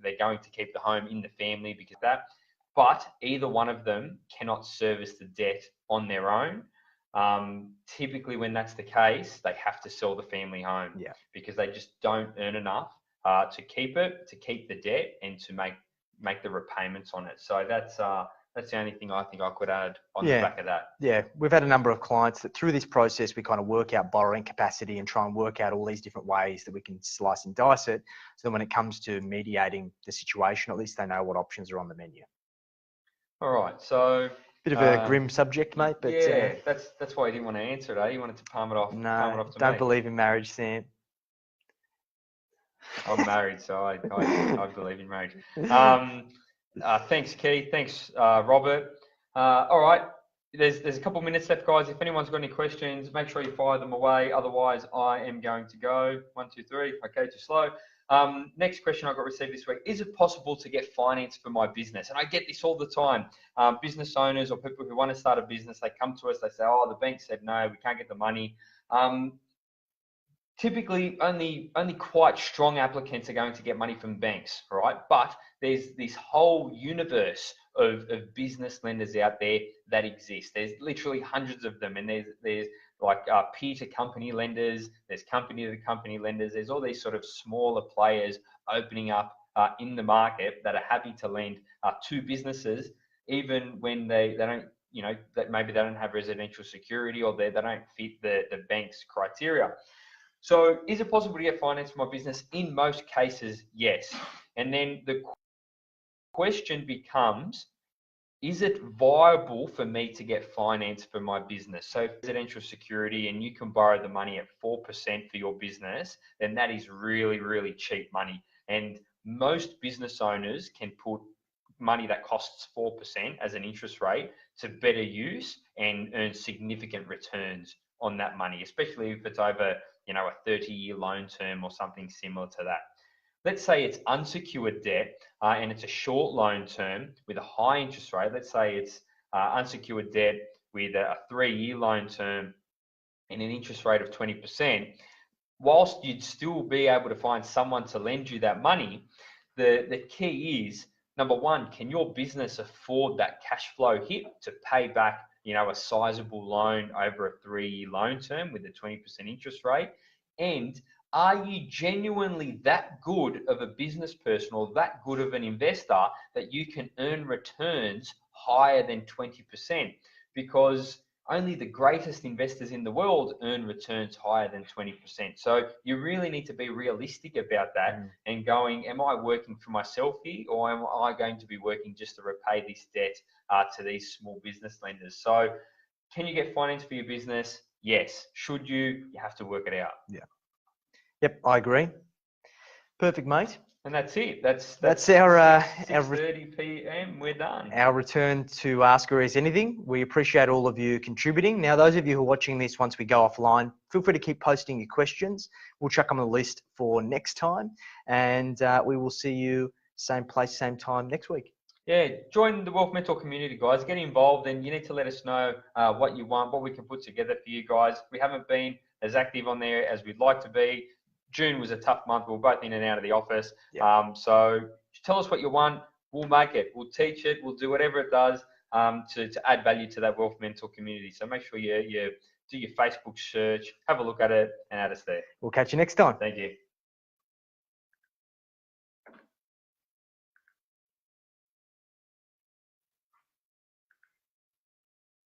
they're going to keep the home in the family because of that. But either one of them cannot service the debt on their own. Typically, when that's the case, they have to sell the family home because they just don't earn enough to keep it, to keep the debt, and to make the repayments on it. So that's the only thing I think I could add on the back of that. Yeah, we've had a number of clients that through this process, we kind of work out borrowing capacity and try and work out all these different ways that we can slice and dice it. So then when it comes to mediating the situation, at least they know what options are on the menu. All right, so bit of a grim subject, mate. But yeah, that's why you didn't want to answer it, eh? You wanted to palm it off. No, don't believe in marriage, Sam. I'm married, so I believe in marriage. Thanks, Keith. Thanks, Robert. All right, there's a couple of minutes left, guys. If anyone's got any questions, make sure you fire them away. Otherwise, I am going to go. 1, 2, 3. Okay, too slow. Next question I got received this week. Is it possible to get finance for my business? And I get this all the time. Business owners or people who want to start a business, they come to us, they say, oh, the bank said no, we can't get the money. Typically, only quite strong applicants are going to get money from banks, all right? But there's this whole universe of business lenders out there that exist. There's literally hundreds of them, and there's like peer-to-company lenders, there's company-to-company lenders, there's all these sort of smaller players opening up in the market that are happy to lend to businesses, even when they don't, you know, that maybe they don't have residential security or they don't fit the bank's criteria. So is it possible to get finance for my business? In most cases, yes. And then the question becomes, is it viable for me to get finance for my business? So residential security and you can borrow the money at 4% for your business, then that is really, really cheap money. And most business owners can put money that costs 4% as an interest rate to better use and earn significant returns on that money, especially if it's over, you know, a 30-year loan term or something similar to that. Let's say it's unsecured debt and it's a short loan term with a high interest rate. Let's say it's unsecured debt with a 3-year loan term and an interest rate of 20%. Whilst you'd still be able to find someone to lend you that money, the key is, number one, can your business afford that cash flow hit to pay back, you know, a sizable loan over a 3-year loan term with a 20% interest rate? And are you genuinely that good of a business person or that good of an investor that you can earn returns higher than 20%? Because only the greatest investors in the world earn returns higher than 20%. So you really need to be realistic about that and going, am I working for myself here, or am I going to be working just to repay this debt to these small business lenders? So can you get finance for your business? Yes. Should you? You have to work it out. Yeah. Yep, I agree. Perfect, mate. And that's it. That's our 6:30 p.m. We're done. Our return to Ask Aureus Anything. We appreciate all of you contributing. Now, those of you who are watching this once we go offline, feel free to keep posting your questions. We'll chuck them on the list for next time, and we will see you same place, same time next week. Yeah, join the Wealth Mentor community, guys. Get involved, and you need to let us know what you want, what we can put together for you guys. We haven't been as active on there as we'd like to be. June was a tough month. We were both in and out of the office. Yep. So tell us what you want. We'll make it. We'll teach it. We'll do whatever it does to add value to that Wealth Mentor community. So make sure you do your Facebook search, have a look at it, and add us there. We'll catch you next time. Thank you.